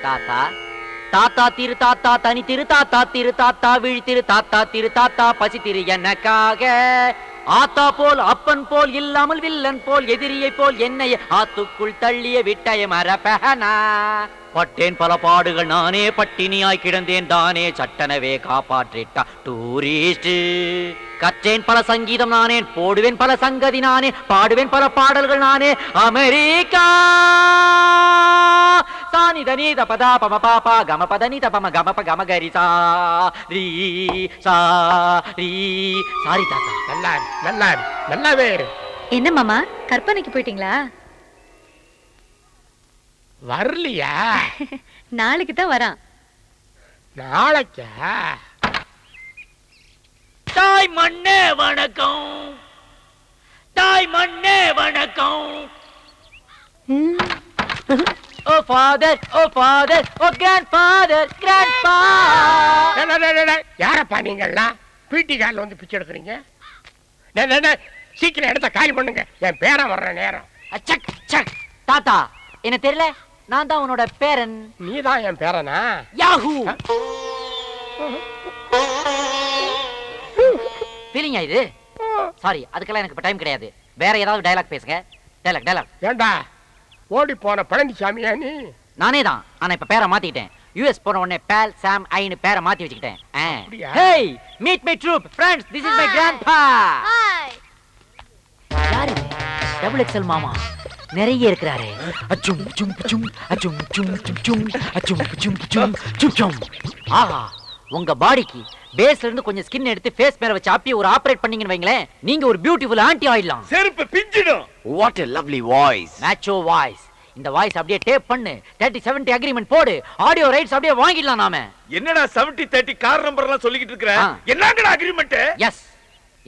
தாத்தா தாத்தா திரு தாத்தா தனி திரு தாத்தா திரு தாத்தா விழி திரு தாத்தா திரு தாத்தா பசி திரு எனக்காக ஆத்தா போல் அப்பன் போல் இல்லாமல் வில்லன் போல் எதிரியை போல் என்னை ஆத்துக்குள் தள்ளிய விட்டய மரபனா பட்டேன் பல பாடுகள் நானே பட்டினியாய் கிடந்தேன் தானே சட்டனவே காப்பாற்றிட்டா டூரிஸ்ட் கற்றேன் பல சங்கீதம் நானே போடுவேன் பல சங்கதி நானே பாடுவேன் பல பாடல்கள் நானே அமெரிக்கா சானி தனி தபதா பம பாப்பா கம பதனி தபம கமப கமகரி சா ரீ சா ரீ சாரி தாத்தா. நல்லா நல்லா நல்லாவே. என்ன மாமா கற்பனைக்கு போயிட்டீங்களா? வரலையா? நாளைக்கு தான் வரான். நாளைக்கா? தாய் மண்ணே வணக்கம், தாய் மண்ணே வணக்கம். ஓ ஃபாதர், ஓ ஃபாதர், ஓ கிராண்ட்ஃபாதர், கிராண்ட்பா. யாரப்பா நீங்கள்லாம் பீட்டி காலில் வந்து பிச்சை எடுக்கிறீங்க? சீக்கிரம் இடத்த காலி பண்ணுங்க, என் பேரன் வர்ற நேரம். சக் சக். தாத்தா என்ன தெரியல, நான் தான் உன்னோட பேரன். நீ தான் என் பேரனா? யாஹூ. ஃபீலிங்கா இது? சாரி, அதுக்கெல்லாம் எனக்கு டைம் கிடையாது. வேற ஏதாவது டயலாக் பேசுங்க. Dialogue dialogue. ஏண்டா ஓடி போன பழனிசாமியா நீ? நானே தான், ஆனா இப்ப பேரை மாத்திக்கிட்டேன். யுஎஸ் போன உடனே பேல் சாம் ஐன்னு பேரை மாத்தி வச்சுக்கிட்டேன். Hey meet my troupe friends, this is my grandpa. Hi. யாரு இது? டபுள் எக்ஸ்எல் மாமா நிறைய இருக்கிறாரே. அச்சும் சும் சும் அச்சும் சும் சும் சும் அச்சும் சும் சும் சும் சும். ஆஹா, உங்க பாடிக்கு பேஸ்ல இருந்து கொஞ்சம் ஸ்கின் எடுத்து ஃபேஸ் மேல வச்சு அப்படியே ஒரு ஆபரேட் பண்ணீங்கன்னு வைங்களேன், நீங்க ஒரு பியூட்டிஃபுல் ஆன்ட்டி ஆயிடலாம். செருப்பு பிஞ்சிடும். What a lovely voice. மேட்சோ வாய்ஸ். இந்த வாய்ஸ் அப்படியே டேப் பண்ணு, 30-70 அக்ரிமெண்ட் போடு, ஆடியோ ரைட்ஸ் அப்படியே வாங்கிடலாம் நாம. என்னடா 70-30 கார் நம்பர் எல்லாம் சொல்லிக்கிட்டு இருக்கற? என்னங்கடா அக்ரிமெண்ட்? எஸ்,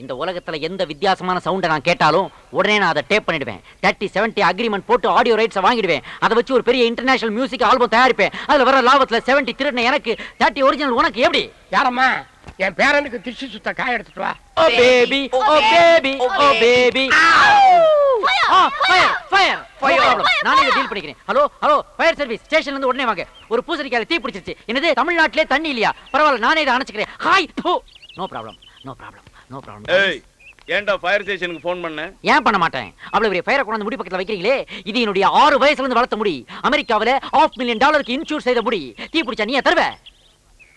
இந்த உலகத்துல எந்த வித்தியாசமான சவுண்ட நான் கேட்டாலும் உடனே நான் அதை டேப் பண்ணிடுவேன். 30-70 அக்ரிமெண்ட் போட்டு ஆடியோ ரைட்ஸ் வாங்கிடுவேன். அதை வச்சு ஒரு பெரிய இன்டர்நேஷனல் மியூசிக் ஆல்பம் தயாரிப்பேன். அதுல வர லாபத்துல 70 திருடுன எனக்கு, 30 ஒரிஜினல் உனக்கு. எப்படி? யாரம்மா? என் பேரனுக்கு திஷி சுத்த காய எடுத்துட்டு வா. ஓ பேபி, ஓ பேபி, ஓ பேபி. Fire fire fire. நானே இத டீல் பண்ணிக்கிறேன். ஹலோ ஹலோ, ஃபயர் சர்வீஸ் ஸ்டேஷன்ல இருந்து உடனே வாங்க. ஒரு பூசணிக்காயில தீ பிடிச்சிருச்சு. என்னது, தமிழ்நாட்டிலே தண்ணி இல்லையா? பரவாயில்ல, நானே இத அணைச்சுக்கிறேன். Hi. No problem, no problem, no problem. ஏய், ஏன்டா ஃபயர் ஸ்டேஷனுக்கு ஃபோன் பண்ண? ஏன் பண்ண மாட்டேன்? அவ்வளவு பெரிய ஃபயரை கொண்டு முடி பக்கத்துல வைக்கிறீங்களே, இது என்னுடைய 6 வயசுல இருந்து வளர்த்த முடி. அமெரிக்காவில $500,000 இன்சூர் செய்த முடி. தீ பிடிச்சா நீ தருவ?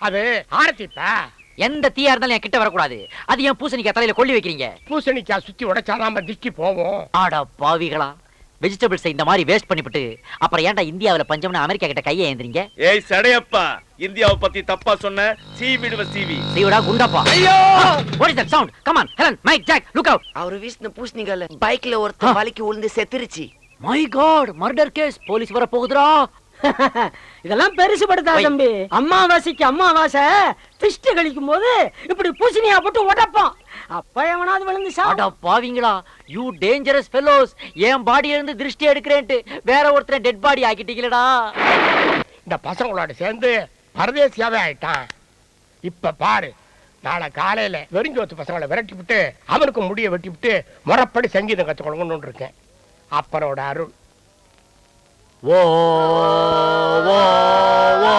அது ஆரத்திப்பா. எந்த தீயா இருந்தாலும் என் கிட்ட வரக்கூடாது. அது என் பூசணிக்காய் தலையில கொள்ளி வைக்கிறீங்க. பூசணிக்காய் சுத்தி உடைச்சாதான் திருஷ்டி போவோம். ஆடா பாவிகளா, வெஜிடபிள்ஸ் இந்த மாதிரி வேஸ்ட் பண்ணிவிட்டு அப்புறம் ஏன்டா இந்தியாவுல பஞ்சம்னு அமெரிக்கா கிட்ட கையை ஏந்திரீங்க? ஏய் சடையப்பா, இந்தியாவை பத்தி தப்பா சொன்ன சீவிடுவ சீவி. சீவிடா குண்டப்பா. ஐயோ, what is that sound? Come on, Helen, Mike, Jack, look out. அவரு வீசின பூசணிக்கால பைக்ல ஒருத்தன் வலிக்கு விழுந்து செத்துருச்சு. My God, murder case. Police வர போகுதுடா. இதெல்லாம் பெருசு படுத்தா தம்பி. அம்மாவாசைக்கு அம்மாவாசை திஷ்டி கழிக்கும் போது இப்படி பூசணியா போட்டு உடைப்பான். அப்ப எவனாவது விழுந்து சாடா பாவிங்களா, யூ டேஞ்சரஸ் ஃபெலோஸ். என் பாடியில இருந்து திருஷ்டி எடுக்கிறேன்ட்டு வேற ஒருத்தரை டெட் பாடி ஆக்கிட்டீங்களடா. இந்த பசங்களோட சேர்ந்து பரதேசியாவே ஆயிட்டான். இப்ப பாரு, நாளை காலையில வெறிஞ்சோத்து பசங்களை விரட்டி விட்டு அவனுக்கு முடிய வெட்டி விட்டு முறைப்படி சங்கீதம் கத்து கொடுக்கணும்னு இருக்கேன். அப்பனோட அருள். ஓ ஓ ஓ.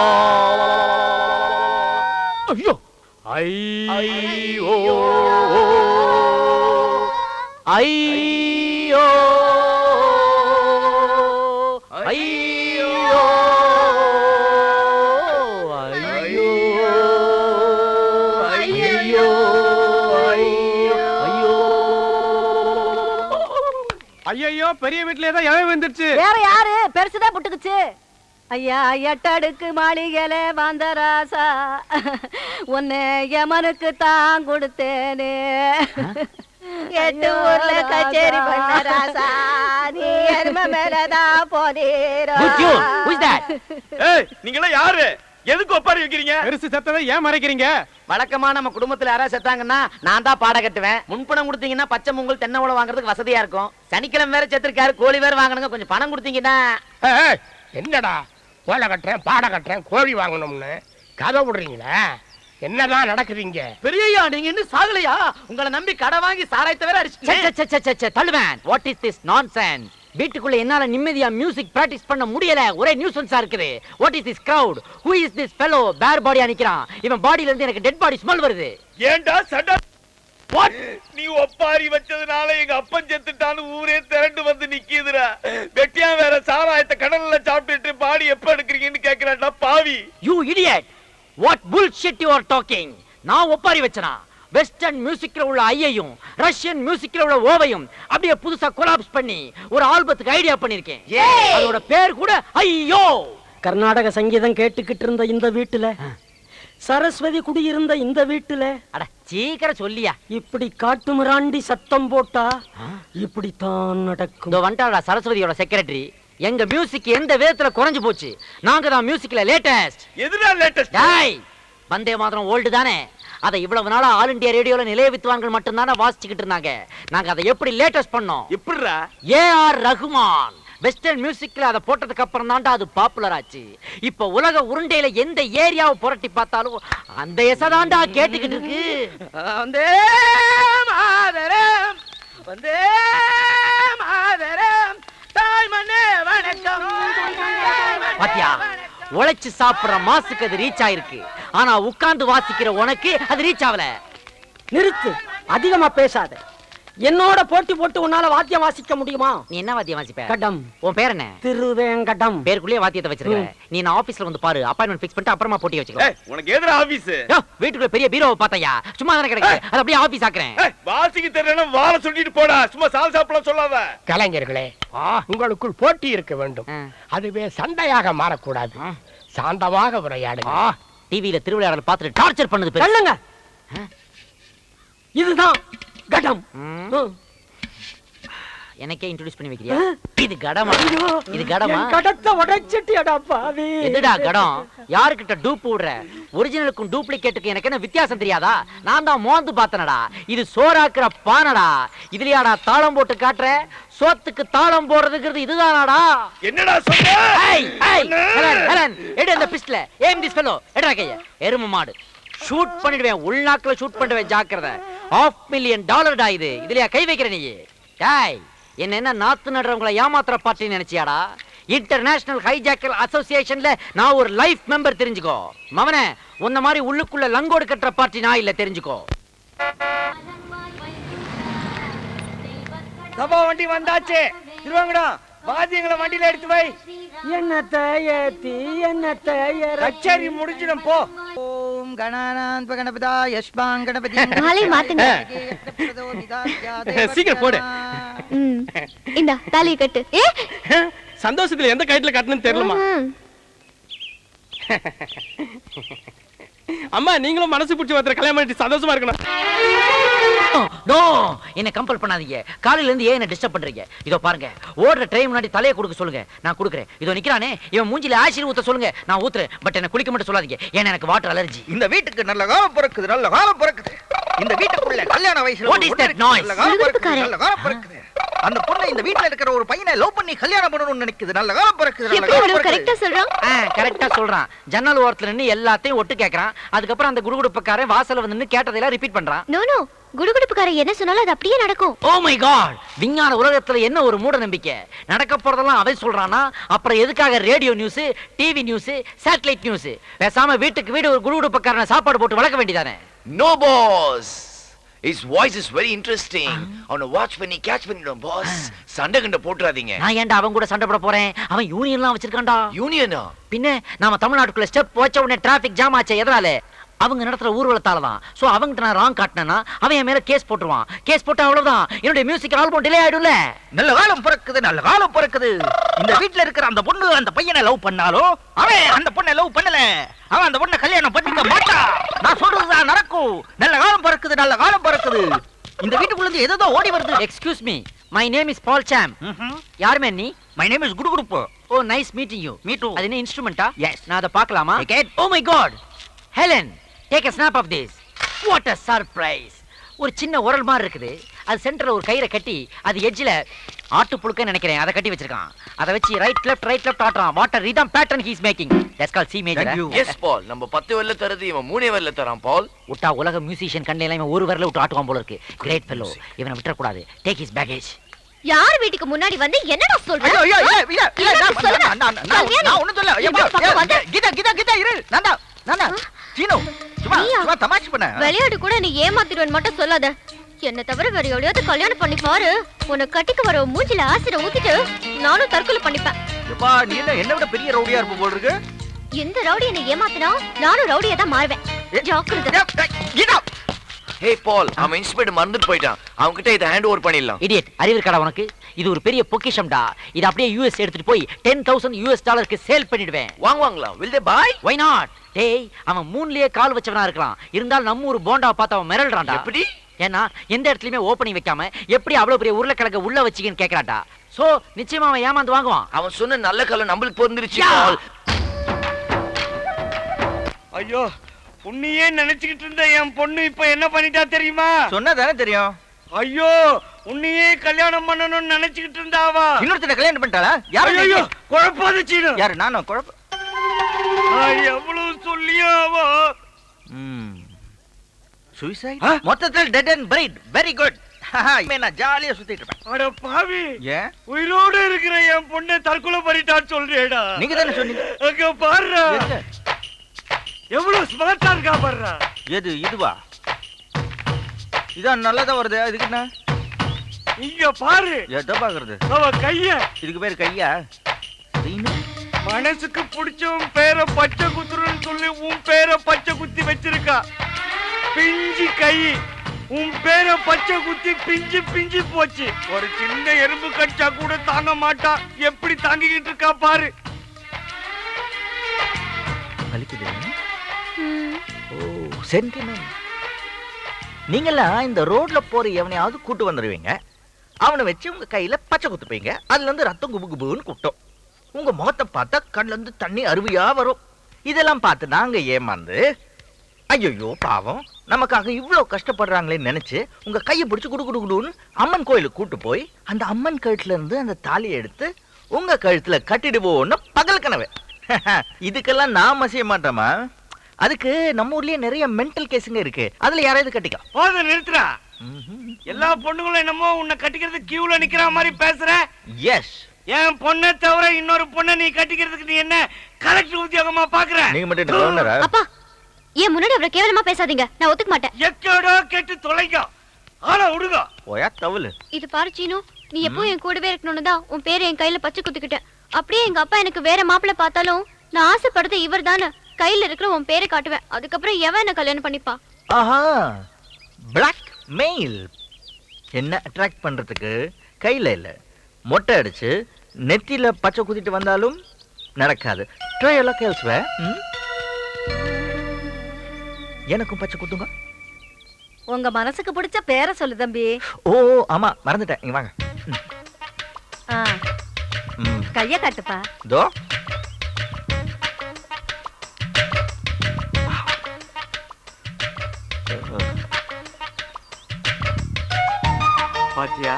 ஐயோ ஐயோ ஐயோ ஐயோ ஐயோ ஐயோ, பெரிய வீட்ல ஏதோ எவன் வந்துருச்சு. வேற யாரு? பெருசுதான் புட்டுக்குச்சு. ஐயா எட்டடுக்கு மாளிகையில வந்த ராசா, உன்னை யமனுக்கு தான் கொடுத்தேனே. 8 ஊர்ல கச்சேரி பண்ண ராசா, நீ எருமை மேலதான் போனீரா. ஏய், நீங்களா யாரு? எதுக்கு ஒப்பாரி வைக்கிறீங்க? பெருசு செத்ததை ஏன் மறைக்கிறீங்க? வழக்கமா நம்ம குடும்பத்துல யாராவது செத்தாங்கன்னா நான் தான் பாட கட்டுவேன். முன்பணம் கொடுத்தீங்கன்னா பச்சை மூங்கல் தென்னை உழவு வாங்குறதுக்கு வசதியா இருக்கும். சனிக்கிழமை வேற செத்துருக்காரு, கோழி வேற வாங்கணுங்க. கொஞ்சம் பணம் கொடுத்தீங்கன்னா. என்னடா கோழை கட்டுறேன், பாட கட்டுறேன், கோழி வாங்கணும்னு கதை விடுறீங்களா? என்னதான் நடக்குதுங்க? பெரியய்யா, நீங்க இன்னும் சாகலையா? உங்களை நம்பி கடை வாங்கி சாராயத்தை வேற அடிச்சு தள்ளுவேன். What is this nonsense? வீட்டுக்குள்ள என்னால நிம்மதியா மியூசிக் பிராக்டிஸ் பண்ண முடியல. ஒரே நியூசன்ஸா இருக்குது. What is this crowd? Who is this fellow? Bare பாடியா நிக்கிறான். இவன் பாடியில இருந்து எனக்கு டெட் பாடி ஸ்மெல் வருது. ஏண்டா சண்டா? நீ ஒப்பாரி வச்சதுனால எங்க அப்பன் செத்துட்டான்னு ஊரே திரண்டு வந்து நிக்குதுடா. வெட்டியா வேற சாராயத்தை கடல்ல சாப்பிட்டுட்டு பாடி எப்ப எடுக்கிறீங்கன்னு கேக்குறான்டா பாவி. You idiot. What bullshit you are talking? நான் ஒப்பாரி வச்சனா? வெஸ்டர்ன் மியூசிக்ல உள்ள ஐயையும் ரஷ்யன் மியூசிக்ல உள்ள ஓவையும் அப்படியே புதுசா கொலாப்ஸ் பண்ணி ஒரு ஆல்பத்துக்கு ஐடியா பண்ணிருக்கேன். அதோட பேர் கூட ஐயோ. கர்நாடக சங்கீதம் கேட்டுக்கிட்டு இருந்த இந்த வீட்டுல, சரஸ்வதி குடியிருந்த இந்த வீட்டுல, அட சீக்கிரம் சொல்லியா. இப்படி காட்டு மிராண்டி சத்தம் போட்டா இப்படித்தான் நடக்கும். இதோ வந்துட்டாடா சரஸ்வதியோட செக்ரட்டரி. எங்க மியூசிக் எந்த விதத்துல குறைஞ்சு போச்சு? நாங்க தான் மியூசிக்ல லேட்டஸ்ட். எதுடா லேட்டஸ்ட்? டேய், வந்தே மாதரம் ஓல்டு தானே. அதை இவ்வளவு நாளா ஆல் இந்தியா ரேடியோல நிலைய வித்வான்கள் மட்டும் தானே வாசிச்சுக்கிட்டு இருந்தாங்க. நாங்க அதை எப்படி லேட்டஸ்ட் பண்ணோம்? எப்படிடா? ஏஆர் ரஹ்மான் வெஸ்டர்ன் மியூசிக்ல அதை போட்டதுக்கு அப்புறம் தான்டா அது பாப்புலர் ஆச்சு. இப்ப உலக உருண்டையில எந்த ஏரியாவை புரட்டி பார்த்தாலும் அந்த எசதாண்டா கேட்டுக்கிட்டு இருக்கு. வந்தே மாதரம், வந்தே மாதரம், தாய் மண்ணே வணக்கம். பாத்தியா, உழைச்சு சாப்பிடுற மாசுக்கு அது ரீச் ஆயிருக்கு. ஆனா உட்கார்ந்து வாசிக்கிற உனக்கு அது ரீச் ஆகல. நிறுத்து, அதிகமா பேசாத. என்னோட போட்டி போட்டு உன்னால வாத்தியம் வாசிக்க முடியுமா? நீ என்ன வாத்தியம் வாசிப்ப? கடம். உன் பேர் என்ன? திருவேங்கடம். பேருக்குள்ளே வாத்தியத்தை வச்சிருக்க. நீ நான் ஆபீஸ்ல வந்து பாரு, அப்பாயின்மெண்ட் ஃபிக்ஸ் பண்ணிட்டு அப்புறமா போட்டி வச்சுக்கோ. உனக்கு எதுடா ஆபீஸ்? வீட்டுக்குள்ள பெரிய பீரோவை பார்த்தையா? சும்மா தானே கிடக்கு. அது அப்படியே ஆபீஸ் ஆக்குறேன். வாசிக்கு தெரியலன்னா வாழ சொல்லிட்டு போடா. சும்மா சால் சாப்பிடலாம் சொல்லாத. கலைஞர்களே, உங்களுக்குள் போட்டி இருக்க வேண்டும். அதுவே சண்டையாக மாறக்கூடாது. சாந்தமாக உரையாடுங்க. டிவியில திருவிளையாடல் பார்த்துட்டு டார்ச்சர் பண்ணுது பேர். சொல்லுங்க. இதுதான் கடம். எனக்கே இன்ட்ரோடியூஸ் பண்ணி வைக்கிறியா? இது கடமா? இது கடமா? கடத்தை உடைச்சிட்டியடா பாவி. எதுடா கடம்? யாருக்கிட்ட டூப் விடுற? ஒரிஜினலுக்கும் டூப்ளிகேட்டுக்கும் எனக்கு என்ன வித்தியாசம் தெரியாதா? நான் தான் மோந்து பார்த்தனடா. இது சோறாக்குற பானடா. இதுலயாடா தாளம் போட்டு காட்டுற? சோத்துக்கு தாளம் போடுறதுங்கிறது இதுதானாடா? என்னடா சொல்ற? ஹெலன், ஹெலன், எடு அந்த பிஸ்டல. ஏம் திஸ் ஃபெலோ. எடா கைய. எரும மாடு. ஷூட் பண்ணிடுவேன். உள்நாக்குல ஷூட் பண்ணுவேன். ஜாக்கிரதை. $500,000 இது. இதுலயா கை வைக்கிற நீ? டேய், என்ன நாத்து நடுறவங்களை ஏமாத்துற பார்ட்டி நினைச்சியாடா? இன்டர்நேஷனல் ஹைஜாக்கர் அசோசியேஷன்ல நான் ஒரு லைஃப் மெம்பர், தெரிஞ்சுக்கோ. மவனே, உன்ன மாதிரி உள்ளுக்குள்ள லங்கோடு கட்டுற பார்ட்டி நான் இல்ல, தெரிஞ்சுக்கோ. சபா வண்டி வந்தாச்சு. திருவாங்கடா, வாத்தியங்களை வண்டியில எடுத்து வை. என்னத்தை ஏத்தி என்னத்தை கச்சேரி முடிஞ்சிடும் போ. ஓம் கணானான் கணபதா யஷ்பான் கணபதி. நாளை மாத்துங்க. சீக்கிரம் போடு. இந்த தாலியை கட்டு. சந்தோஷத்துல எந்த கைட்ல கட்டணும்னு தெரியலமா. அம்மா, நீங்களும் மனசு பிடிச்சி ஒருத்தர் கல்யாணம் பண்ணிட்டு சந்தோஷமா இருக்கணும். நோ, என்ன கம்பல் பண்ணாதீங்க. காலையில இருந்து ஏன் என்ன டிஸ்டர்ப் பண்றீங்க? இதோ பாருங்க, ஓடுற ட்ரெயின் முன்னாடி தலையை கொடுக்க சொல்லுங்க, நான் கொடுக்குறேன். இதோ நிக்கிறானே, இவன் மூஞ்சில ஆசிட் ஊத்த சொல்லுங்க, நான் ஊத்துறேன். பட் என்ன குளிக்க மட்டும் சொல்லாதீங்க, ஏன்னா எனக்கு வாட்டர் அலர்ஜி. இந்த வீட்டுக்கு நல்ல காலம் பிறக்குது, நல்ல காலம் பிறக்குது. இந்த வீட்டுக்குள்ள கல்யாண வயசுல What is that noise? நல்ல காலம் பிறக்குது, நல்ல காலம் பிறக்குது. அந்த பொண்ணு இந்த வீட்ல இருக்கிற ஒரு பையனை லவ் பண்ணி கல்யாணம் பண்ணணும்னு நினைக்குது. நல்ல காலம் பிறக்குது, நல்ல காலம் பிறக்குது. கரெக்ட்டா சொல்றான். கரெக்டா சொல்றான். ஜன்னல் ஓரத்துல நின்னு எல்லாத்தையும் ஒட்டு கேக்குறான். அதுக்கப்புறம் அந்த குடுகுடுப்பக்காரன் வாசல்ல வந்து நின்னு கேட்டதெல்லாம் ரிப்பீட் பண்றான். நோ நோ, குடுகுடுப்புக்காரன் என்ன சொன்னாலும் அது அப்படியே நடக்கும். ஓ மை காட், விஞ்ஞான உலகத்துல என்ன ஒரு மூட நம்பிக்கை. நடக்க போறதெல்லாம் அவன் சொல்றானா? அப்புறம் எதுக்காக radio news, TV news, satellite news? பேசாம வீட்டுக்கு வீடு ஒரு குடுகுடுப்பக்காரனை சாப்பாடு போட்டு வளர்க்க வேண்டியதானே? No, boss. His voice is very interesting. On a watch when he catch when you boss. சண்டை கண்ட போட்டுறாதீங்க. நான் ஏன்டா அவன் கூட சண்டை போட போறேன்? அவன் யூனியன்லாம் வச்சிருக்கான்டா. யூனியனா? பின்ன நாம தமிழ்நாட்டுக்குள்ள ஸ்டெப் வச்ச உடனே டிராபிக் ஜாம் ஆச்சு. எதனால? அவங்க நடத்துற ஊர்வலத்தால தான். சோ அவங்கிட்ட நான் ராங் காட்டினா அவன் என் மேல கேஸ் போட்டுருவான். கேஸ் போட்டா அவ்வளவுதான், என்னுடைய மியூசிக் ஆல்பம் டிலே ஆயிடும்ல. நல்ல காலம் பிறக்குது, நல்ல காலம் பிறக்குது. இந்த வீட்ல இருக்கிற அந்த பொண்ணு அந்த பையனை லவ் பண்ணாலும் அவன் அந்த பொண்ணை லவ் பண்ணல. அவன் அந்த பொண்ணை கல்யாணம் பண்ணிக்க மாட்டான். நான் சொல்றதுதான் நடக்கும். நல்ல காலம் பிறக்குது, நல்ல காலம் பிறக்குது. இந்த வீட்டுக்குள்ள இருந்து ஏதோ ஓடி வருது. Excuse me, my name is Paul Sam. யாருமே நீ? மை நேம் இஸ் குடுகுடுப்பு. Oh nice meeting you. Me too. அது என்ன இன்ஸ்ட்ருமெண்டா? Yes. நான் அத பார்க்கலாமா? Oh my God, Helen, take a snap of this. What a surprise. ஒரு சின்ன உரல் மாதிரி இருக்குது. அது சென்டர்ல ஒரு கயிறை கட்டி அது எட்ஜ்ல ஆட்டு புழுக்க நினைக்கிறேன் அதை கட்டி வச்சிருக்கான். அதை வச்சு ரைட் லெஃப்ட் ஆட்றான். What a rhythm pattern he is making. That's called C major. Yes, Paul. நம்ம 10 வரல தரது இவன் 3 வரல தரான், Paul. உட்டா உலக மியூசிஷியன் கண்டையில இவன் ஒரு வரல விட்டு ஆட்டுவான் போல இருக்கு. Great fellow. இவனை விட்டுற கூடாது. Take his baggage. யார் வீட்டுக்கு முன்னாடி வந்து என்னடா சொல்ற? ஐயோ, ஐயோ, இல்ல, இல்ல, இல்ல, என்னடா நான் சொல்லுங்க? நான் ஒண்ணும் சொல்லல. இந்த பக்கம் வந்து. கீதா, இரு. நான்தான். சீனு, சும்மா நீயா? தமாஷ் பண்ண. விளையாட்டு கூட நீ ஏமாத்திடுவேன்னு மட்டும் சொல்லாத. என்ன தவிர வேற எவ்வளவு கல்யாணம் பண்ணி பாரு. உன்னை கட்டிக்கு வர மூஞ்சில ஆசிட ஊத்திட்டு நானும் தற்கொலை பண்ணிப்பேன். எப்பா, நீ என்ன விட பெரிய ரவுடியா இருப்ப போல இருக்கு. இந்த ரவுடி என்னை ஏமாத்தினா நானும் ரவுடியா தான் மாறுவேன். ஜாக்கிரதை. கீதா, ஹே பால், அவன் இன்ஸ்பெக்டர் மறந்துட்டு போயிட்டான். அவங்க கிட்ட இதை ஹேண்ட் ஓவர் பண்ணிடலாம். இடியட், அறிவு இருக்காடா உனக்கு? இது ஒரு பெரிய பொக்கிஷம்டா. இது அப்படியே யூஎஸ் எடுத்துட்டு போய் $10,000 சேல் பண்ணிடுவேன். வாங்குவாங்களா? will they buy? Why not? டேய், அவன் மூணுலயே கால் வச்சவனா இருக்கலாம். இருந்தாலும் நம்ம ஒரு போண்டா பார்த்து அவன் மிரள்றான்டா. எப்படி? ஏன்னா எந்த இடத்துலயுமே ஓப்பனிங் வைக்காம எப்படி அவ்வளவு பெரிய உருளைக்கிழங்க உள்ள வச்சிக்கன்னு கேக்குறான்டா. சோ நிச்சயமா அவன் ஏமாந்து வாங்குவான். அவன் சொன்ன நல்ல காலம் நம்மளுக்கு பொருந்துருச்சு யா. பால். ஐயோ, உன்னையே நினைச்சுக்கிட்டு இருந்த என் பொண்ணு இப்ப என்ன பண்ணிட்டா தெரியுமா? சொன்னதானே தெரியும். ஐயோ, உன்னையே கல்யாணம் பண்ணணும்னு நினைச்சுக்கிட்டு இருந்தாவா? இன்னொருத்தனை கல்யாணம் பண்ணிட்டாளா? யாரு? ஐயோ, குழப்பாத சீனு. யாரு? நானும் குழப்ப. எவ்வளவு சொல்லியாவா? சூசைட்? மொத்தத்தில் dead and buried. Very good. நான் ஜாலியா சுத்திட்டு இருப்பேன். அட பாவி, ஏன் உயிரோடு இருக்கிற என் பொண்ணை தற்கொலை பண்ணிட்டான்னு சொல்றேடா. நீங்க தானே சொன்னீங்க. அங்க பாருடா, எங்க? எவ்வளவு ஸ்மார்ட்டா இருக்கா பாருடா. எது இதுவா? இதான் நல்லதா வருது. இதுக்கு என்ன? இங்க பாரு, எதை பாக்குறது? அவ கைய. இதுக்கு பேரு கையா? மனசுக்கு பிடிச்சவன் பேரை பச்சை குத்துறன்னு சொல்லி உன் பேரை பச்சை குத்தி வச்சிருக்கா. பிஞ்சு கை, உன் பேரை பச்சை குத்தி பிஞ்சு பிஞ்சு போச்சு. ஒரு சின்ன எறும்பு கடிச்சா கூட தாங்க மாட்டா. எப்படி தாங்கிக்கிட்டு இருக்கா பாரு. வலிக்குது. ஓ, சென்டிமெண்ட். நீங்கெல்லாம் இந்த ரோட்ல போற எவனையாவது கூட்டு வந்துருவீங்க. அவனை வச்சு உங்க கையில பச்சை குத்துப்பீங்க. அதுல இருந்து ரத்தம் குபு குபுன்னு கூட்டம். உங்க முகத்தை பார்த்தா கண்ணுல இருந்து தண்ணி அருவியா வரும். இதெல்லாம் பார்த்து நாங்க ஏமாந்து, ஐயோ பாவம் நமக்காக இவ்வளவு கஷ்டப்படுறாங்களேன்னு நினைச்சு உங்க கையை பிடிச்சு குடு குடு குடுன்னு அம்மன் கோயிலுக்கு கூட்டு போய் அந்த அம்மன் கழுத்துல இருந்து அந்த தாலியை எடுத்து உங்க கழுத்துல கட்டிடுவோன்னு பகல் கனவு. இதுக்கெல்லாம் நாம செய்ய மாட்டோமா? அதுக்கு நம்ம ஊர்லயே நிறைய மென்டல் கேஸுங்க இருக்கு. அதுல யாராவது கட்டிக்கலாம். போத நிறுத்துறா. எல்லா பொண்ணுங்களும் என்னமோ உன்னை கட்டிக்கிறது கியூல நிக்கிற மாதிரி பேசுற. எஸ். என் பொண்ணை தவிர இன்னொரு பொண்ணை நீ கட்டிக்கிறதுக்கு நீ என்ன கலெக்டர் உத்தியோகமா பாக்குற? நீங்க மட்டும் என்ன கவர்னரா? அப்பா, ஏன் முன்னாடி அவரை கேவலமா பேசாதீங்க. நான் ஒத்துக்க மாட்டேன். எக்கடோ கேட்டு தொலைங்க. ஆள விடுங்க. ஓயா தவுலு. இது பாரு சீனு, நீ எப்பவும் என் கூடவே இருக்கணும்னு தான் உன் பேரை என் கையில பச்சை குத்திக்கிட்டேன். அப்படியே எங்க அப்பா எனக்கு வேற மாப்பிள்ளை பார்த்தாலும் நான் ஆசைப்படுறது இவர் தானே. கையில இருக்கிற உன் பேரை காட்டுவேன். அதுக்கப்புறம் எவன் என்ன கல்யாணம் பண்ணிப்பா? ஆஹா, பிளாக் மெயில். என்ன அட்ராக்ட் பண்றதுக்கு கையில இல்ல, மொட்டை அடிச்சு நெத்தியில பச்சை குத்திட்டு வந்தாலும் நடக்காது. ட்ரை எல்லாம் கேள்சுவே. எனக்கும் பச்சை குத்துங்க. உங்க மனசுக்கு பிடிச்ச பேரை சொல்லு தம்பி. ஓ ஆமா, மறந்துட்டேன். இங்க வாங்க. கைய காட்டுப்பா. தோ. பாத்தியா,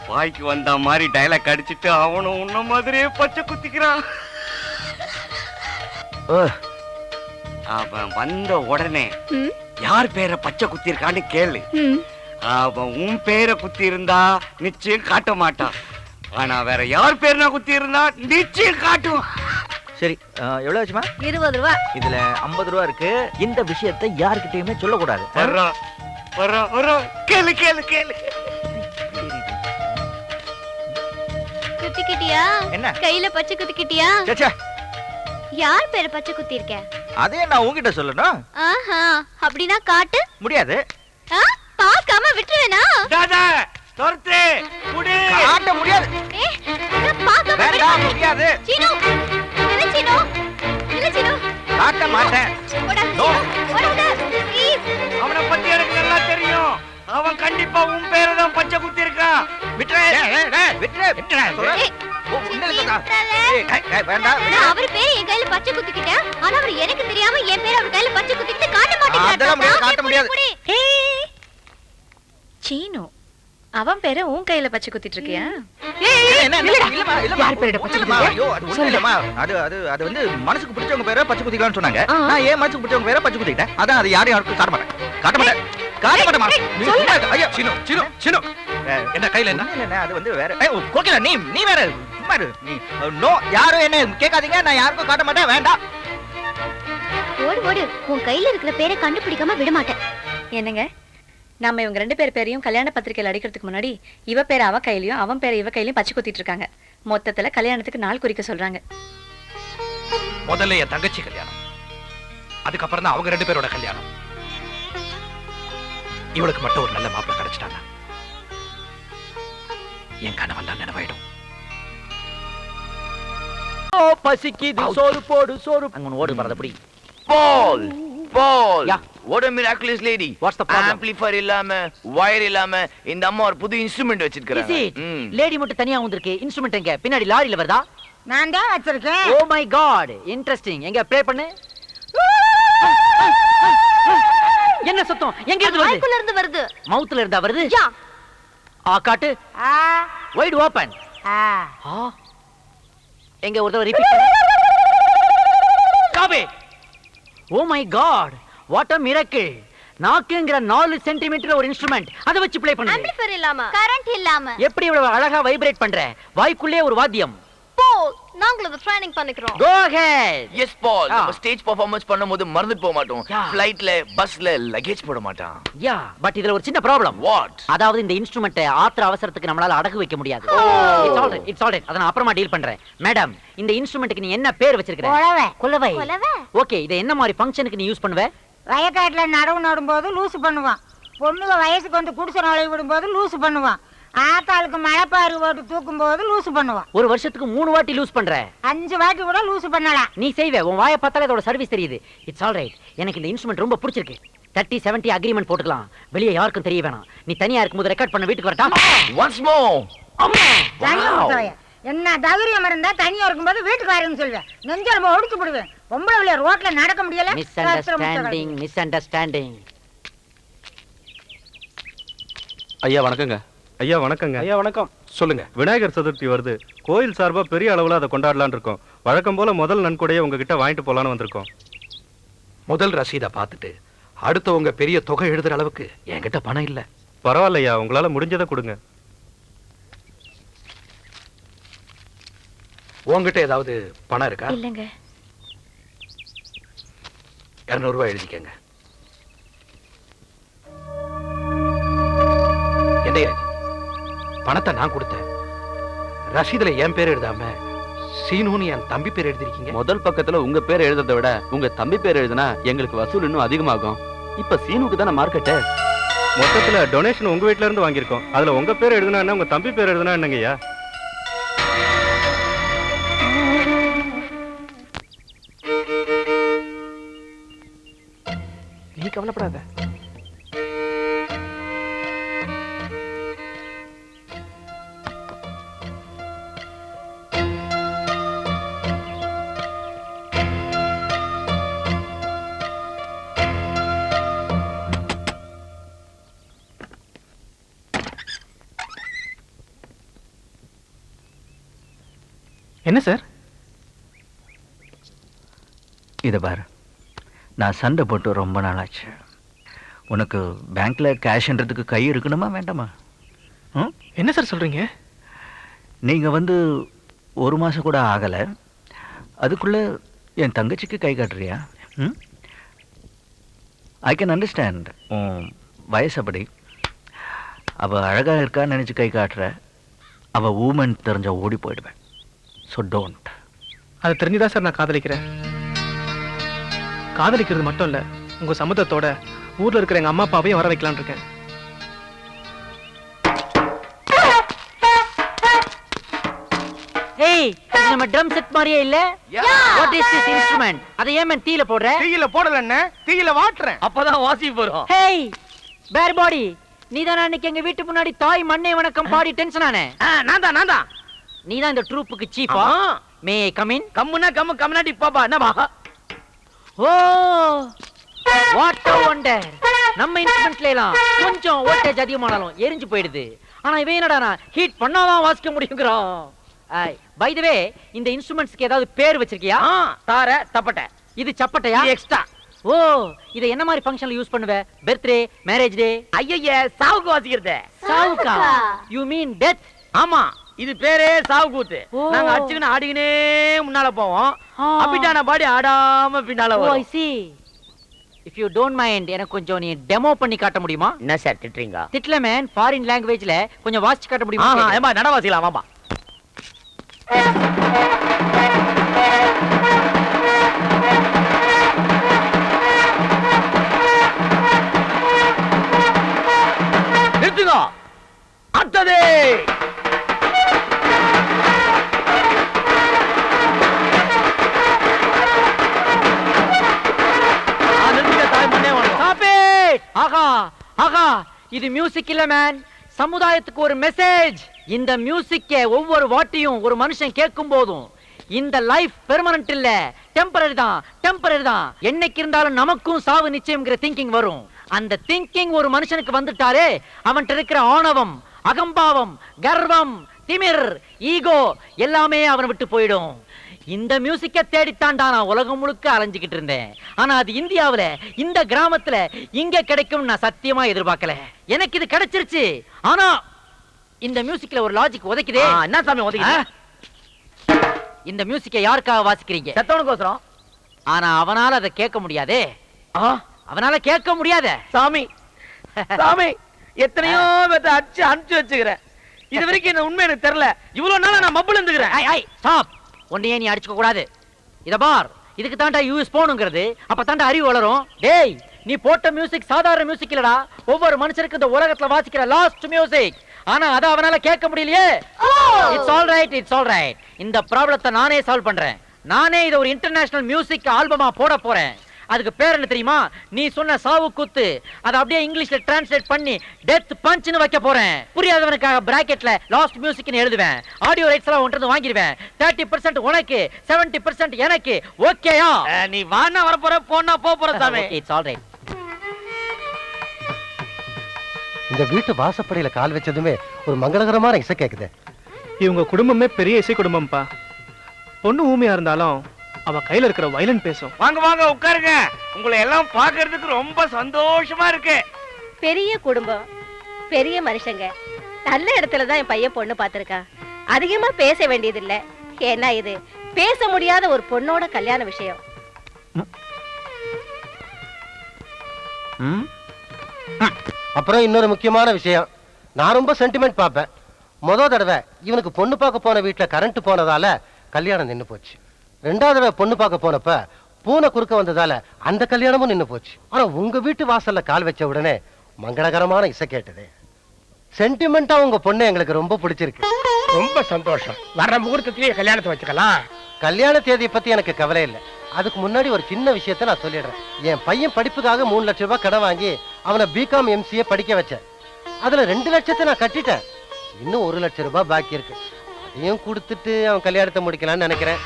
வாய்க்கு வந்த மாதிரி டைலாக் அடிச்சிட்டு அவனும் உன்ன மாதிரியே பச்சை குத்திக்கிறான். அவன் வந்த உடனே யார் பேரை பச்சை குத்தி இருக்கான்னு கேளு. அவன் உன் பேரை குத்தி இருந்தா நிச்சயம் காட்ட மாட்டான். ஆனா வேற யார் பேர் நான் குத்தி இருந்தா நிச்சயம் காட்டுவான். சரி, எவ்வளவு ஆச்சுமா? 20 ரூபா. இதுல 50 ரூபா இருக்கு. இந்த விஷயத்தை யாருக்கிட்டயுமே சொல்லக்கூடாது. கேளு கேளு கேளு. குத்திக்கிட்டியா? என்ன? கையில பச்சை குத்திக்கிட்டியா? சச்சா, யார் பேரை பச்சை குத்தி இருக்க? அதே நான் உங்ககிட்ட சொல்லணும். ஆஹா, அப்படின்னா காட்டு. முடியாது. பார்க்காம விட்டுருவேனா? தாதா தொர்த்தே குடி. காட்ட முடியாது. பார்க்காம வேண்டாம், முடியாது. சீனு, இல்ல சீனு, இல்ல சீனு. காட்ட மாட்டேன். அவனை பத்தி எனக்கு நல்லா தெரியும். அவன் கண்டிப்பா உன் பேரை தான் பச்சை குத்தி இருக்கான். அவர் பேரு என் கையில பச்சை குத்திக்கிட்டேன். ஆனா அவர் எனக்கு தெரியாம என் பேரு அவர் கையில பச்சை குத்திக்கிட்டு காட்ட மாட்டேங்கிறாரு. காட்ட முடியாது. சீனு, அவன் பேரை உன் கையில பச்சை குத்திட்டு இருக்கியா? அது வந்து மனசுக்கு பிடிச்சவங்க பேரை பச்சை குத்திக்கலாம்னு சொன்னாங்க. நான் ஏன் மனசுக்கு பிடிச்சவங்க பேரை பச்சை குத்திக்கிட்டேன். அதான் அது யாரும் யாருக்கும் காட்ட மாட்டேன். காட்ட மாட்டேன். காட்ட மாட்டேன். ஐயா, சினு சினு சினு என்ன கையில என்ன அது வந்து வேற கோகிலா நீ வேற சும்மா இரு. நீ நோ யாரும் என்ன கேட்காதீங்க, நான் யாருக்கும் காட்ட மாட்டேன், வேண்டாம். ஓடு ஓடு, உன் கையில இருக்கிற பேரை கண்டுபிடிக்காம விட மாட்டேன். என்னங்க, நம்ம இவங்க 2 பேரையும் கல்யாண பத்திரிக்கையில் அடிக்கிறதுக்கு முன்னாடி இவ பேரை அவ கையிலயும் அவன் பேரை இவ கையிலயும் பச்சை குத்திட்டு இருக்காங்க. மொத்தத்துல கல்யாணத்துக்கு நாள் குறிக்க சொல்றாங்க. முதல்ல என் தங்கச்சி கல்யாணம், அதுக்கப்புறம் தான் அவங்க 2 பேரோட கல்யாணம். இவளுக்கு மட்டும் ஒரு நல்ல மாப்பிள்ளை கிடைச்சிட்டாங்க, என் கனவெல்லாம் நினைவாயிடும். பசிக்குது சோறு போடு சோறு. அங்க ஓடு பறதபடி. Paul, Paul. Yeah. What a miraculous lady. What's the problem? Amplifier இல்லாம, wire இல்லாம இந்த அம்மா ஒரு புது இன்ஸ்ட்ருமெண்ட் வச்சிருக்காங்க. லேடி மட்டும் தனியா வந்திருக்கு. இன்ஸ்ட்ருமெண்ட் எங்க? பின்னாடி லாரியில வருதா? நான் தான் வச்சிருக்கேன். Oh my God, interesting. எங்க ப்ளே பண்ணு. என்ன சத்தம்? எங்க இருந்து வருது? வாய்க்குள்ள இருந்து வருது. மவுத்ல இருந்தா வருது? யா. காட்டு. Wide open. எங்க ஒரு தடவை ரிப்பீட் பண்ணு. Stop it. Oh my God, what a miracle. நாக்குங்கற 4 சென்டிமீட்டர் ஒரு இன்ஸ்ட்ருமெண்ட், அத வச்சு ப்ளே பண்ணு. ஆம்பிளிஃபையர் இல்லாம, கரண்ட் இல்லாம. எப்படி இவ்வளவு அழகா வைப்ரேட் பண்ற? வாய்க்குள்ளே ஒரு வாத்தியம். போல், நாங்களும் ட்ரைனிங் பண்ணிக்கிறோம். Go ahead. Yes, Paul. நம்ம ஸ்டேஜ் பெர்ஃபார்மன்ஸ் பண்ணும்போது மறந்து போக மாட்டோம். Yeah. ஃளைட்ல, பஸ்ல லக்கேஜ் போட மாட்டோம். யா, பட் இதுல ஒரு சின்ன ப்ராப்ளம். What? அதாவது இந்த இன்ஸ்ட்ருமென்ட்டை ஆத்திர அவசரத்துக்கு நம்மளால அடகு வைக்க முடியாது. It's all right. அத நான் அப்புறமா டீல் பண்றேன். மேடம், இந்த இன்ஸ்ட்ருமென்ட்க்கு நீ என்ன பேர் வச்சிருக்கற? கொலவை. கொலவை. கொலவை. ஓகே, இத என்ன மாதிரி ஃபங்க்ஷனுக்கு நீ யூஸ் பண்ணுவ? வயக்காட்டுல நடவு நடும்போது லூசு பண்ணுவான். பொண்ணுங்க வயசுக்கு வந்து குடிசை நுழைய விடும்போது லூசு பண்ணுவான். ஆத்தாளுக்கு மழைப்பாரு ஓட்டு தூக்கும் போது லூசு பண்ணுவான். ஒரு வருஷத்துக்கு 3 வாட்டி லூஸ் பண்ற. 5 வாட்டி கூட லூசு பண்ணலாம். நீ செய்வே, உன் வாயை பார்த்தாலே அதோட சர்வீஸ் தெரியுது. It's all right. எனக்கு இந்த இன்ஸ்ட்ருமென்ட் ரொம்ப பிடிச்சிருக்கு. 30-70 அக்ரிமெண்ட் போட்டுக்கலாம். வெளியே யாருக்கும் தெரிய வேணாம். நீ தனியா இருக்கும்போது ரெக்கார்ட் பண்ண வீட்டுக்கு வரட்டா? Once more. தனியா Wow. முத்தவையா. என்ன தைரியம் இருந்தா தனியா இருக்கும்போது வீட்டுக்கு வரேன்னு சொல்லுவேன். நெஞ்சல ஒடிச்சு போடுவேன். பொம்பளை பிள்ளை ரோட்ல நடக்க முடியல. Miss understanding. ஐயா வணக்கங்க. ஐயா வணக்கங்க. ஐயா வணக்கம். சொல்லுங்க. விநாயகர் சதுர்த்தி வருது. கோயில் சார்பா பெரிய அளவுல அதை கொண்டாடலாம்னு இருக்கோம். வழக்கம் போல முதல் நன்கொடையை உங்ககிட்ட வாங்கிட்டு போலான்னு வந்திருக்கோம். முதல் ரசீதை பார்த்துட்டு அடுத்தவங்க பெரிய தொகை எழுதுற அளவுக்கு என்கிட்ட பணம் இல்ல. பரவாயில்லையா, உங்களால முடிஞ்சதை கொடுங்க. உங்ககிட்ட ஏதாவது பணம் இருக்கா? இல்லங்க. 200 ரூபாய் எழுதிக்கங்க. என்னையா பணத்தை நான் கொடுத்தேன், ரசீதுல என் பேர் எழுதாம சீனுன்னு என் தம்பி பேர் எழுதிருக்கீங்க. முதல் பக்கத்துல உங்க பேர் எழுதுறதை விட உங்க தம்பி பேர் எழுதுனா எங்களுக்கு வசூல் இன்னும் அதிகமாகும். இப்ப சீனுக்கு தானே மார்க்கெட்டு. மொத்தத்துல டொனேஷன் உங்க வீட்ல இருந்து வாங்கியிருக்கோம். அதுல உங்க பேர் எழுதுனா என்ன, உங்க தம்பி பேர் எழுதுனா என்னங்கய்யா? நீ கவலைப்படாத. என்ன சார்? இத பாரு, நான் சண்டை போட்டு ரொம்ப நாளாச்சு. உனக்கு பேங்க்ல கேஷ்ன்றதுக்கு கை இருக்கணுமா வேண்டாமா? என்ன சார் சொல்றீங்க? நீங்க வந்து 1 மாசம் கூட ஆகல, அதுக்குள்ள என் தங்கச்சிக்கு கை காட்டுறியா? I can understand. உன் வயசு அப்படி. அவ அழகா இருக்கான்னு நினைச்சு கை காட்டுற. அவ ஊமன் தெரிஞ்ச ஓடி போயிடுவேன். So don't. அதை தெரிஞ்சுதான் சார் நான் காதலிக்கிறேன். காதலிக்கிறது மட்டும் இல்ல, உங்க சம்மதத்தோட ஊர்ல இருக்கிற எங்க அம்மா அப்பாவையும் வர வைக்கலான்னு இருக்கேன். ஏய், இது நம்ம ட்ரம் செட் மாதிரியே இல்ல? What is this instrument? அதை ஏன் தீயில போடுற? தீயில போடலன்னு தீயில வாட்டுறேன். அப்பதான் வாசி போறோம். ஹேய் பேர் பாடி, நீதானா அன்னைக்கு எங்க வீட்டு முன்னாடி தாய் மண்ணே வணக்கம் பாடி டென்ஷன் ஆனே? நான் தான். நீதான் இந்த ட்ரூப்புக்கு சீஃபா? மே ஐ கம் இன்? கம்முனா கம்முனாடி பாப்பா. என்னமா? ஓ, வாட் a wonder. நம்ம இன்ஸ்ட்ருமெண்ட்ல எல்லாம் கொஞ்சம் வோல்டேஜ் அதிகமானாலும் எரிஞ்சு போயிடுது. ஆனா இவன் என்னடானா ஹீட் பண்ணாதான் வாசிக்க முடியுங்கிறான். பை தி வே, இந்த இன்ஸ்ட்ருமெண்ட்ஸ்க்கு ஏதாவது பேர் வச்சிருக்கியா? தார தப்பட்ட. இது சப்பட்டையா? எக்ஸ்ட்ரா. ஓ இத என்ன மாதிரி ஃபங்க்ஷன்ல யூஸ் பண்ணுவ? Birthday, marriage day? ஐயய்ய சாவுக்கு வாசிக்கிறது. சாவுக்கா? You mean death? ஆமா, இது பேரே சாவு கூத்து. ஓ. நாங்க அடிச்சுக்கின்னு ஆடிக்கினே முன்னால போவோம். அப்பிட்டான பாடி ஆடாம பின்னால ஓ ஐ வரும். see. If you don't mind, எனக்கு கொஞ்சம் நீ டெமோ பண்ணி காட்ட முடியுமா? என்ன சார் திட்டுறீங்க? திட்ல மேன், ஃபாரின் லாங்குவேஜ்ல கொஞ்சம் வாசிச்சு காட்ட முடியுமா? ஆஹா, ஏமா நடவாசிக்கலாம் வாமா. நிறுத்துங்க. அடுத்தது ஆகா ஆகா, இது மியூசிக் இல்ல மேன், சமுதாயத்துக்கு ஒரு மெசேஜ். இந்த மியூசிக்க ஒவ்வொரு வாட்டியும் ஒரு மனுஷன் கேட்கும் போதும் இந்த லைஃப் பெர்மனன்ட் இல்ல, டெம்பரரி தான், டெம்பரரி தான். என்னைக்கு இருந்தாலும் நமக்கும் சாவு நிச்சயம்ங்கிற திங்கிங் வரும். அந்த திங்கிங் ஒரு மனுஷனுக்கு வந்துட்டாரே, அவன்கிட்ட இருக்கிற ஆணவம், அகம்பாவம், கர்வம், திமிர், ஈகோ எல்லாமே அவனை விட்டு போயிடும். இந்த மியூசிக்க தேடித்தாண்டா நான் உலகம் முழுக்க அலைஞ்சுக்கிட்டு இருந்தேன். ஆனா அது இந்தியாவுல, இந்த கிராமத்துல இங்க கிடைக்கும் நான் சத்தியமா எதிர்பார்க்கல. எனக்கு இது கிடைச்சிருச்சு. ஆனா இந்த மியூசிக்ல ஒரு லாஜிக் உதைக்குதே. என்ன சாமி உதைக்குது? இந்த மியூசிக்க யாருக்காக வாசிக்கிறீங்க? செத்தவனுக்கோசரம். ஆனா அவனால அதை கேட்க முடியாதே. அவனால கேட்க முடியாத சாமி. சாமி, எத்தனையோ பேத்த அடிச்சு அனுப்பிச்சு வச்சுக்கிறேன். இது வரைக்கும் என்ன உண்மை எனக்கு தெரியல. இவ்வளவு நாளா நான் மப்புல இருந்துக்கிறேன். ஸ்டாப். ஒன்னையே நீ அடிச்சுக்க கூடாது. இத பார், இதுக்கு தாண்டா யூஎஸ் போனுங்கிறது. அப்ப தாண்டா அறிவு வளரும். டேய், நீ போட்ட மியூசிக் சாதாரண மியூசிக் இல்லடா, ஒவ்வொரு மனுஷனுக்கு இந்த உலகத்துல வாசிக்கிற லாஸ்ட் மியூசிக். ஆனா அத அவனால கேட்க முடியலையே. It's all right, it's all right. இந்த ப்ராப்ளத்தை நானே சால்வ் பண்றேன். நானே இத ஒரு இன்டர்நேஷனல் மியூசிக் ஆல்பமா போட போறேன். அதுக்கு பேர் என்ன தெரியுமா? நீ சொன்ன சாவு கூத்து. அதை அப்படியே இங்கிலீஷ்ல டிரான்ஸ்லேட் பண்ணி டெத் பஞ்ச்னு வைக்க போறேன். புரியாதவனுக்காக பிராக்கெட்ல லாஸ்ட் மியூசிக்னு எழுதுவேன். ஆடியோ ரைட்ஸ் எல்லாம் ஒன்று வாங்கிடுவேன். 30% உனக்கு, 70% எனக்கு. ஓகேயா? நீ வானா வர போற, போனா போற சாமி. It's all right. இந்த வீட்டு வாசப்படியில கால் வச்சதுமே ஒரு மங்களகரமான இசை கேக்குது. இவங்க குடும்பமே பெரிய இசை குடும்பம்ப்பா. பொண்ணு ஊமையா இருந்தாலும் அவ கையில இருக்கிற வயலன் பேசும். வாங்க வாங்க உட்காருங்க. உங்களை எல்லாம் பாக்குறதுக்கு ரொம்ப சந்தோஷமா இருக்கு. பெரிய குடும்பம், பெரிய மனுஷங்க. நல்ல இடத்துல தான் என் பையன் பொண்ணு பார்த்திருக்கான். அதிகமா பேச வேண்டியது இல்ல. ஏன்னா இது பேச முடியாத ஒரு பொண்ணோட கல்யாண விஷயம். அப்புறம் இன்னொரு முக்கியமான விஷயம், நான் ரொம்ப சென்டிமெண்ட் பார்ப்பேன். முதல் தடவை இவனுக்கு பொண்ணு பார்க்க போன வீட்டுல கரண்ட் போனதால கல்யாணம் நின்னு போச்சு. ரெண்டாவது தடவை பொண்ணு பார்க்க போனப்ப பூனை குறுக்க வந்ததால அந்த கல்யாணமும் நின்னு போச்சு. ஆனா உங்க வீட்டு வாசல்ல கால் வச்ச உடனே மங்களகரமான இசை கேட்டது. சென்டிமெண்டா உங்க பொண்ணு எங்களுக்கு ரொம்ப பிடிச்சிருக்கு. ரொம்ப சந்தோஷம். வர்ற முகூர்த்தத்திலேயே கல்யாணத்தை வச்சுக்கலாம். கல்யாண தேதியை பத்தி எனக்கு கவலை இல்லை. அதுக்கு முன்னாடி ஒரு சின்ன விஷயத்த நான் சொல்லிடுறேன். என் பையன் படிப்புக்காக 3 லட்சம் ரூபாய் கடன் வாங்கி அவனை பிகாம் MCA படிக்க வச்சேன். அதுல 2 லட்சத்தை நான் கட்டிட்டேன். இன்னும் 1 லட்சம் ரூபாய் பாக்கி இருக்கு. அதையும் கொடுத்துட்டு அவன் கல்யாணத்தை முடிக்கலாம்னு நினைக்கிறேன்.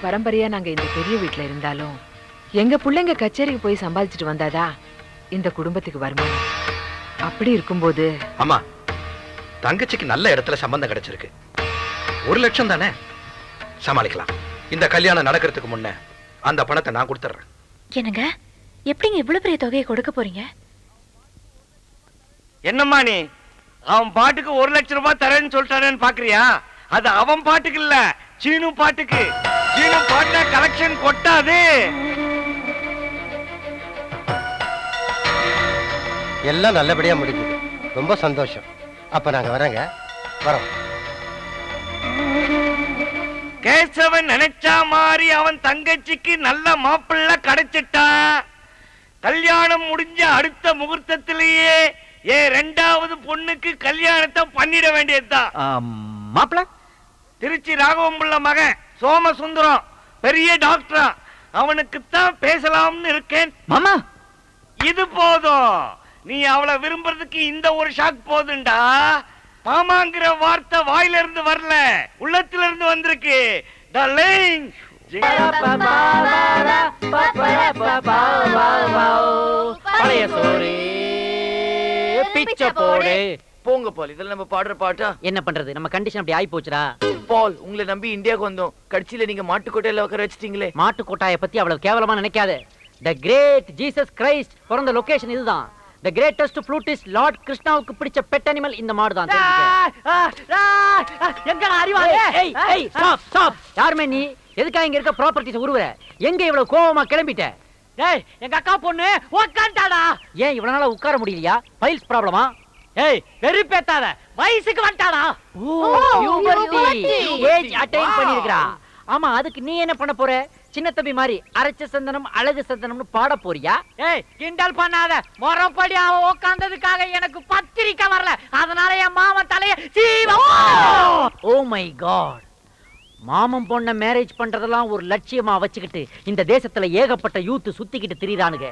பரம்பரையா நாங்க இந்த பெரிய வீட்டுல இருந்தாலும் எங்க பிள்ளைங்க கச்சேரிக்கு போய் சம்பாதிச்சுட்டு வந்தாதா இந்த குடும்பத்துக்கு வருமானம். அப்படி இருக்கும்போது ஆமா, தங்கச்சிக்கு நல்ல இடத்துல சம்பந்தம் கிடைச்சிருக்கு. 1 லட்சம் தானே, சமாளிக்கலாம். இந்த கல்யாணம் நடக்கிறதுக்கு முன்ன அந்த பணத்தை நான் கொடுத்துறேன். என்னங்க, எப்படிங்க இவ்வளவு பெரிய தொகையை கொடுக்க போறீங்க? என்னம்மா நீ அவன் பாட்டுக்கு 1 லட்சம் ரூபாய் தரேன்னு சொல்லிட்டானேன்னு பாக்குறியா? அது அவன் பாட்டுக்கு இல்ல, சீனு பாட்டுக்கு. சீனு பாட்டுல கலெக்ஷன் கொட்டாது. எல்லாம் நல்லபடியா முடிக்குது. ரொம்ப சந்தோஷம். அப்ப நாங்க வரேங்க. வரோம். கேசவன் நினைச்சா மாதிரி அவன் தங்கச்சிக்கு நல்ல மாப்பிள்ளை கிடைச்சிட்டான். கல்யாணம் முடிஞ்ச அடுத்த முகூர்த்தத்திலேயே ஏன் 2வது பொண்ணுக்கு கல்யாணத்தை பண்ணிட வேண்டியதுதான். மாப்பிள்ள திருச்சி ராகவம்புள்ள மகன் சோமசுந்தரம், பெரிய டாக்டரா. அவனுக்குத்தான் பேசலாம்னு இருக்கேன். மாமா, இது போதும். நீ அவளை விரும்புறதுக்கு இந்த ஒரு ஷாக் போதுண்டா. மாமாங்கிற வார்த்தை வாயில இருந்து வரல, உள்ளத்துல இருந்து வந்திருக்கு. டார்லிங், பழைய சோறு பிச்சை போடு, போங்க பால், இதெல்லாம் நம்ம பாடுற பாட்டா? என்ன பண்றது, நம்ம கண்டிஷன் அப்படி ஆயி போச்சுடா. பால், உங்களை நம்பி இந்தியாவுக்கு வந்தோம், கட்சியில நீங்க மாட்டுக்கோட்டையில உட்கார வச்சிட்டீங்களே. மாட்டுக்கோட்டாயை பத்தி அவ்வளவு கேவலமா நினைக்காத. த கிரேட் ஜீசஸ் கிரைஸ்ட் பிறந்த லொகேஷன் இதுதான். த கிரேட்டஸ்ட் ஃப்ளூட்டிஸ்ட் லார்ட் கிருஷ்ணாவுக்கு பிடிச்ச பெட் அனிமல் இந்த மாடு தான். எங்கடா அறிவாளே? Stop stop. யாருமே நீ? எதுக்காக இங்க இருக்க ப்ராப்பர்ட்டிஸ் உருவுற? எங்க இவ்வளவு கோவமா கிளம்பிட்ட? ஏய், எங்க அக்கா பொண்ணு உட்கார்ந்தாடா. ஏன் இவ்வளவு நாளா உட்கார முடியலையா? ஃபைல்ஸ் ப்ராப்ளமா? ஏய், வெறுப்பேத்தாத, வயசுக்கு வந்துட்டாடா. ஏஜ் அட்டைன் பண்ணிருக்கா. ஆமா, அதுக்கு நீ என்ன பண்ண போற? சின்ன தம்பி மாதிரி அரைச்ச சந்தனம் அழகு சந்தனம்னு பாட போறியா? ஏய், கிண்டல் பண்ணாத. மொறப்படி அவ உட்கார்ந்ததுக்காக எனக்கு பத்திரிக்கை வரல, அதனால என் மாமன் தலைய சீவ. Oh my God. மாமன் பொண்ண மேரேஜ் பண்றதெல்லாம் ஒரு லட்சியமா வச்சுக்கிட்டு இந்த தேசத்துல ஏகப்பட்ட யூத் சுத்திக்கிட்டு திரியுறானுங்க.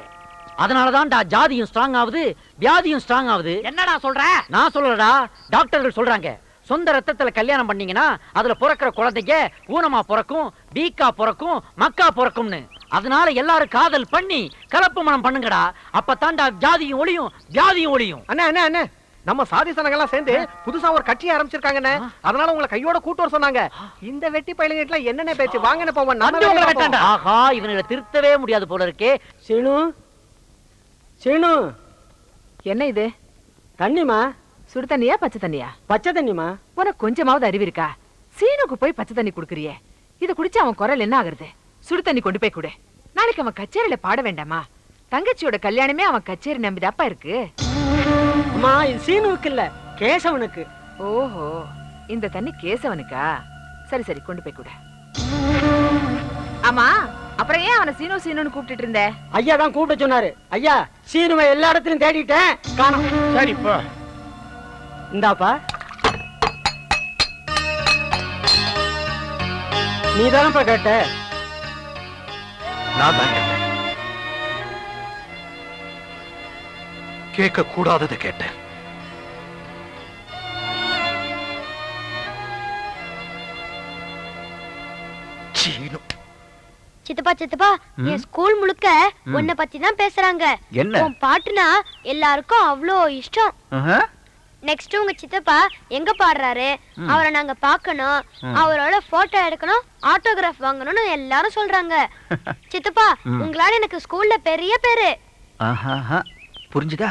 அதனாலதான்டா ஜாதியும் ஸ்ட்ராங் ஆகுது, வியாதியும் ஸ்ட்ராங் ஆகுது. என்னடா சொல்ற? நான் சொல்லலடா, டாக்டர்கள் சொல்றாங்க. சொந்த ரத்தத்துல கல்யாணம் பண்ணீங்கன்னா அதுல பிறக்கிற குழந்தைங்க ஊனமா பிறக்கும், வீக்கா பிறக்கும், மக்கா பிறக்கும்னு. அதனால எல்லாரும் காதல் பண்ணி கலப்பு மனம் பண்ணுங்கடா. அப்பதான்டா ஜாதியும் ஒளியும் வியாதியும் ஒளியும். அண்ணா அண்ணா அண்ணா, நம்ம சாதி சனங்கள்லாம் சேர்ந்து புதுசா ஒரு கட்சி ஆரம்பிச்சிருக்காங்கண்ணே. அதனால உங்களை கையோட கூட்டு வர சொன்னாங்க. இந்த வெட்டி பயிலுங்கிட்ட என்னென்ன பேச்சு? வாங்கன்னு போவோம். ஆஹா, இவங்களை திருத்தவே முடியாது போல இருக்கே. சீனு, சீனு, என்ன இது? தண்ணிமா? சுடு தண்ணியா பச்சை தண்ணியா? பச்சை தண்ணிமா. உனக்கு கொஞ்சமாவது அறிவு இருக்கா? சீனுக்கு போய் பச்சை தண்ணி குடுக்குறியே, இத குடிச்சு அவன் குரல் என்ன ஆகுறது? சுடு தண்ணி கொண்டு போய் கொடு. நாளைக்கு அவன் கச்சேரியில பாட வேண்டாமா? தங்கச்சியோட கல்யாணமே அவன் கச்சேரி நம்பிதாப்பா இருக்கு. அம்மா, இது சீனுவுக்கு இல்ல, கேசவனுக்கு. ஓஹோ, இந்த தண்ணி கேசவனுக்கா? சரி சரி, கொண்டு போய் கொடு. ஆமா, அப்புறம் ஏன் அவனை சீனு சீனுன்னு கூப்பிட்டு இருந்த? ஐயா தான் கூப்பிட்டு சொன்னாரு. ஐயா, சீனுவை எல்லா இடத்துலயும் தேடிட்டேன், காணோம். சரி, போ. இந்தாப்பா. நீ தானப்பா கேட்ட? நான் தான் கேட்டேன். கேட்க கூடாததை கேட்டேன். சீனு. சித்தப்பா சித்தப்பா, என் ஸ்கூல் முழுக்க உன்னை பத்தி தான் பேசுறாங்க. என்ன? உன் பாட்டுனா எல்லாருக்கும் அவ்வளோ இஷ்டம். நெக்ஸ்ட் உங்க சித்தப்பா எங்க பாடுறாரு, அவரை நாங்க பார்க்கணும், அவரோட போட்டோ எடுக்கணும், ஆட்டோகிராஃப் வாங்கணும்னு எல்லாரும் சொல்றாங்க. சித்தப்பா, உங்களால எனக்கு ஸ்கூல்ல பெரிய பேரு. புரிஞ்சுதா?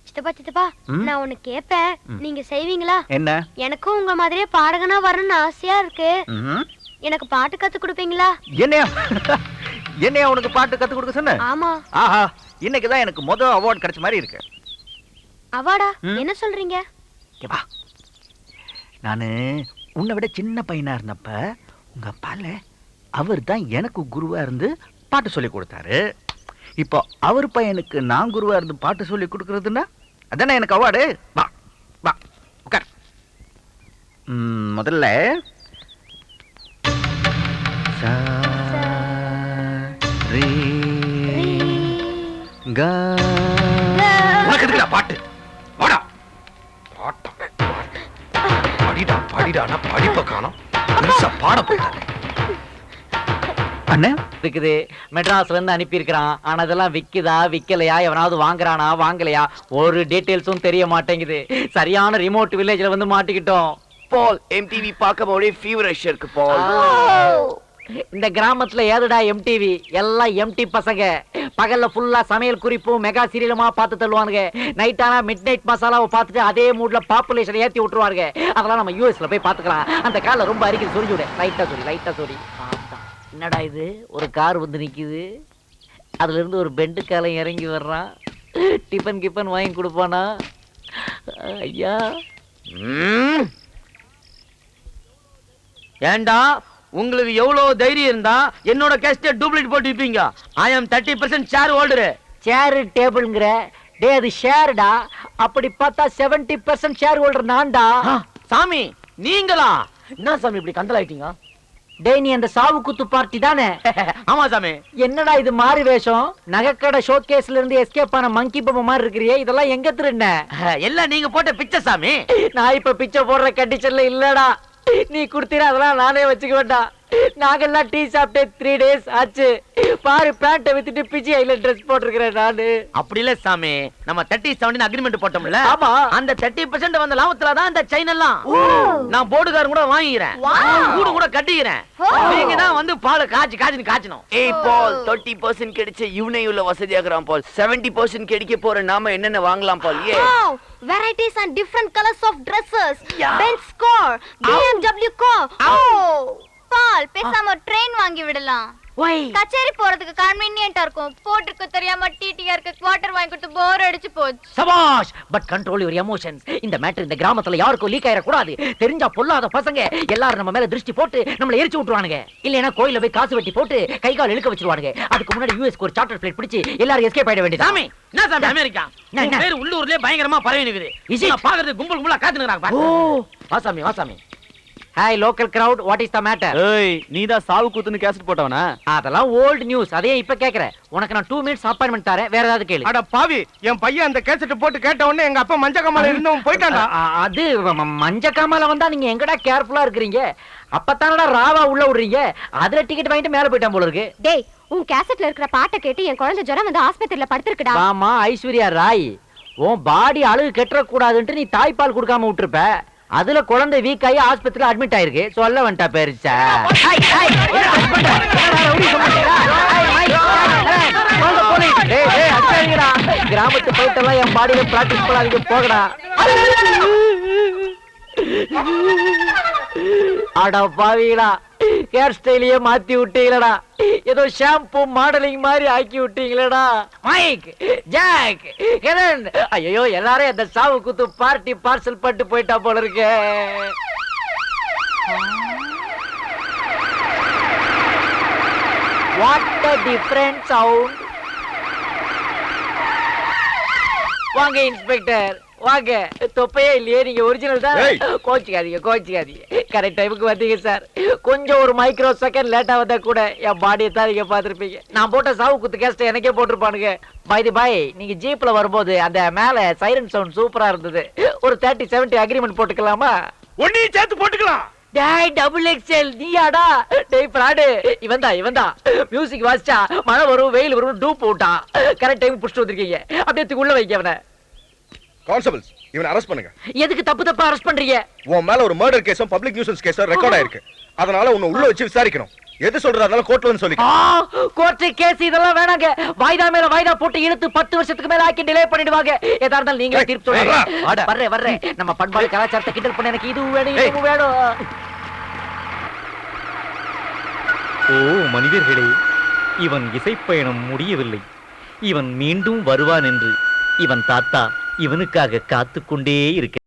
சித்தப்பா சித்தப்பா, நான் ஒண்ணு கேப்பேன், நீங்க செய்வீங்களா? என்ன? எனக்கும் உங்க மாதிரியே பாடகனா வரணும்னு ஆசையா இருக்கு. எனக்கு பாட்டு கத்து கொடுப்பீங்களா? என்னையா உனக்கு பாட்டு கத்து கொடுக்க சொன்ன? ஆமா. ஆஹா, இன்னைக்குதான் எனக்கு முதல் அவார்ட் கிடைச்ச மாதிரி இருக்கு. அவார்டா? என்ன சொல்றீங்க? நானு உன்னை விட சின்ன பையனா இருந்தப்ப உங்க அப்பால அவர் தான் எனக்கு குருவா இருந்து பாட்டு சொல்லி கொடுத்தாரு. இப்போ அவர் பையனுக்கு நான் குருவா இருந்து பாட்டு சொல்லி கொடுக்கறதுன்னா அதானே எனக்கு அவார்டு. வா வா உட்கார். முதல்ல பாட்டு படிடா படிப்ப காணோம், பாட போயிட்டாங்க. அண்ணே இருக்குது, மெட்ராஸ்ல இருந்து அனுப்பி இருக்கிறான். ஆனா அதெல்லாம் விக்குதா விக்கலையா, எவனாவது வாங்குறானா வாங்கலையா, ஒரு டீடைல்ஸும் தெரிய மாட்டேங்குது. சரியான ரிமோட் வில்லேஜ்ல வந்து மாட்டிக்கிட்டோம். பால், எம்டிவி பார்க்க ஒரே ஃபீவரிஷ் இருக்கு பால். இந்த கிராமத்துல ஏதுடா எம்டிவி? எல்லாம் எம்டி பசங்க. பகல்ல ஃபுல்லா சமையல் குறிப்பும் மெகா சீரியலுமா பார்த்து தள்ளுவானுங்க. நைட் ஆனா மிட் நைட் மசாலாவை பார்த்துட்டு அதே மூட்ல பாப்புலேஷன் ஏத்தி விட்டுருவாங்க. அதெல்லாம் நம்ம யூஎஸ்ல போய் பாத்துக்கலாம். அந்த கால ரொம்ப அரிக்குது, சொல்லி விடு. லைட்டா சொல்லி. என்னடா இது, ஒரு கார் வந்து நிக்குது, அதுல இருந்து ஒரு பெண்டு காலம் இறங்கி வர்றான். டிஃபன் கிஃபன் வாங்கி கொடுப்பானா? ஐயா, ஏண்டா உங்களுக்கு எவ்வளவு தைரியம் இருந்தா என்னோட கேஸ்ட டூப்ளிகேட் போட்டு விப்பீங்க? ஐ அம் 30% ஷேர் ஹோல்டர். சேர் டேபிள்ங்கற? டே, அது ஷேர்டா. அப்படி பார்த்தா 70% ஷேர் ஹோல்டர் நான்டா. சாமி, நீங்களா? என்ன சாமி இப்படி கந்தலாயிட்டீங்க? டேய், நீ அந்த சாவு குத்து பார்ட்டி தானே? ஆமா சாமி. என்னடா இது மாறி வேஷம்? நகைக்கடை ஷோகேஸ்ல இருந்து எஸ்கேப் ஆன மங்கி பொம்மை மாதிரி இருக்கிறியே, இதெல்லாம் எங்க திருண்ண? எல்லாம் நீங்க போட்ட பிச்சை சாமி. நான் இப்ப பிச்சை போடுற கண்டிஷன்ல இல்லடா. நீ குடுத்தீர அதெல்லாம் நானே வச்சுக்க வேண்டாம். நாங்கெல்லாம் டீ சாப்பிட்டு 3 days ஆச்சு. பாரு பேண்ட்டை வித்துட்டு பிஜி ஐல ட்ரெஸ் போட்டிருக்கிறேன் நானு. அப்படி இல்ல சாமி, நம்ம 30-70 அக்ரிமெண்ட் போட்டோம்ல. ஆமா. அந்த 30% வந்த லாபத்துல தான் இந்த செயின் எல்லாம் நான் போர்டுகாரன் கூட வாங்கிக்கிறேன், கூடு கூட கட்டிக்கிறேன். நீங்க தான் வந்து பால் காய்ச்சணும். ஏய் பால், 30% கிடைச்ச இவனே இவ்வளவு வசதியாகிறான் பால். 70% கிடைக்க போற நாம என்னென்ன வாங்கலாம் பால்? ஏ varieties and different colors of dresses. Benz car, BMW car. பால் பேசாம ட்ரெயின் வாங்கி விடலாம். கச்சேரி போறதுக்கு கன்வீனியன்ட்டா இருக்கும். போட்டுக்கு தெரியாம டிடிஆருக்கு குவார்ட்டர் வாங்கி கொடுத்து போர் அடிச்சு போச்சு. சபாஷ், பட் கண்ட்ரோல் யுவர் எமோஷன்ஸ். இந்த மேட்டர் இந்த கிராமத்துல யாருக்கும் லீக் ஆயிர கூடாது. தெரிஞ்சா பொல்லாத பசங்க எல்லாரும் நம்ம மேல திருஷ்டி போட்டு நம்மள எரிச்சு விட்டுருவானுங்க. இல்லனா கோயில்ல போய் காசு வெட்டி போட்டு கை கால் இழுக்க வச்சிருவானுங்க. அதுக்கு முன்னாடி யுஎஸ்க்கு ஒரு சார்ட்டர் ஃளைட் பிடிச்சு எல்லாரும் எஸ்கேப் ஆயிட வேண்டியது. சாமி, என்ன சாமி அமெரிக்கா? உன் பேர் உள்ளூர்லயே பயங்கரமா பரவி நிக்குது. நான் பாக்குறது கும்பல் கும்பலா காத்துறாங்க பாரு. ஓ வாசாமி. Hi local crowd, what is the matter? ஏய், நீதான் சாவு கூத்துன்னு கேசட் போட்டவனா? அதெல்லாம் ஓல்ட் நியூஸ். அதே இப்ப கேக்குறேன். உனக்கு நான் 2 minutes அப்பாயின்மென்ட் தரேன். வேற ஏதாவது கேளு. அட பாவி, என் பையன் அந்த கேசட் போட்டு கேட்ட உடனே எங்க அப்பா மஞ்ச காமால இருந்தவன் போயிட்டான்டா. அது மஞ்ச காமால வந்தா நீங்க எங்கடா கேர்ஃபுல்லா இருக்கறீங்க? அப்பதானடா ராவா உள்ள விடுறீங்க. அதுல டிக்கெட் வாங்கிட்டு மேல போய்ட்டான் போல இருக்கு. டேய், உன் கேசட்ல இருக்கிற பாட்டை கேட்டு என் குழந்தை ஜுரம் வந்து ஆஸ்பத்திரியில படுத்துருக்குடா. ஆமா ஐஸ்வர்யா ராய், உன் பாடி அழுகு கெட்டற கூடாதுன்னு நீ தாய்ப்பால் கொடுக்காம விட்டுருப்ப. அதுல குழந்தை வீக் ஆகி ஆஸ்பத்திரியில அட்மிட் ஆயிருக்கு. சொல்ல வந்துட்டா பெருசா. கிராமத்து போயிட்டெல்லாம் என் பாடியில பிராக்டிஸ் பண்ணாதீங்க, போகடா. அட பாவீங்களா, ஹேர் ஸ்டைலையே மாத்தி விட்டீங்களடா. ஏதோ ஷாம்பு மாடலிங் மாதிரி ஆக்கி விட்டீங்களடா. மைக், ஜாக், ஹெலன், ஐயோ எல்லாரும் அந்த சாவு குத்து பார்ட்டி பார்சல் பட்டு போயிட்டா போல இருக்கு. What a different sound. வாங்க இன்ஸ்பெக்டர் வாங்க. தொப்பையே இல்லையே, நீங்க ஒரிஜினல் தான். கோச்சிக்காதீங்க. கரெக்ட் டைமுக்கு வந்தீங்க சார். கொஞ்சம் ஒரு மைக்ரோ செகண்ட் லேட்டா வந்தா கூட என் பாடியை தான் நீங்க பாத்துருப்பீங்க. நான் போட்ட சாவு குத்து கேஸ்ட் எனக்கே போட்டிருப்பானுங்க. பை நீங்க ஜீப்ல வரும்போது அந்த மேல சைரன் சவுண்ட் சூப்பரா இருந்தது. ஒரு 30-70 அக்ரிமெண்ட் போட்டுக்கலாமா? ஒன்னையும் சேர்த்து போட்டுக்கலாம். டேய் டபுள் எக்ஸ்எல் நீயாடா? டேய் பிராடு, இவன்தான் மியூசிக் வாசிச்சா மழை வரும் வெயில் வரும் டூப் போட்டான். கரெக்ட் டைம் புடிச்சிட்டு வந்திருக்கீங்க. அப்படியே உள்ள வைக்க அவனை. கான்ஸ்டபிள்ஸ், இவனை அரெஸ்ட் பண்ணுங்க. எதுக்கு தப்பா அரெஸ்ட் பண்றீங்க? உன் மேல ஒரு மர்டர் கேஸும் பப்ளிக் நியூசன்ஸ் கேஸும் ரெக்கார்ட் ஆயிருக்கு. அதனால உன்னை உள்ள வச்சு விசாரிக்கணும். எது சொல்றதால கோர்ட்ல வந்து சொல்லிக்க. கோர்ட் கேஸ் இதெல்லாம் வேணாங்க. வாய்தா மேல வாய்தா போட்டு இழுத்து 10 வருஷத்துக்கு மேல ஆக்கி டிலே பண்ணிடுவாங்க. ஏதா இருந்தாலும் நீங்களே தீர்ப்பு சொல்லுங்க. வர்றேன். நம்ம பண்பாடு கலாச்சாரத்தை கிண்டல் பண்ண எனக்கு இது வேணும். ஓ மனிதர்களே, இவன் இசைப்பயணம் முடியவில்லை. இவன் மீண்டும் வருவான் என்று இவன் தாத்தா இவனுக்காக காத்துக்கொண்டே இருக்க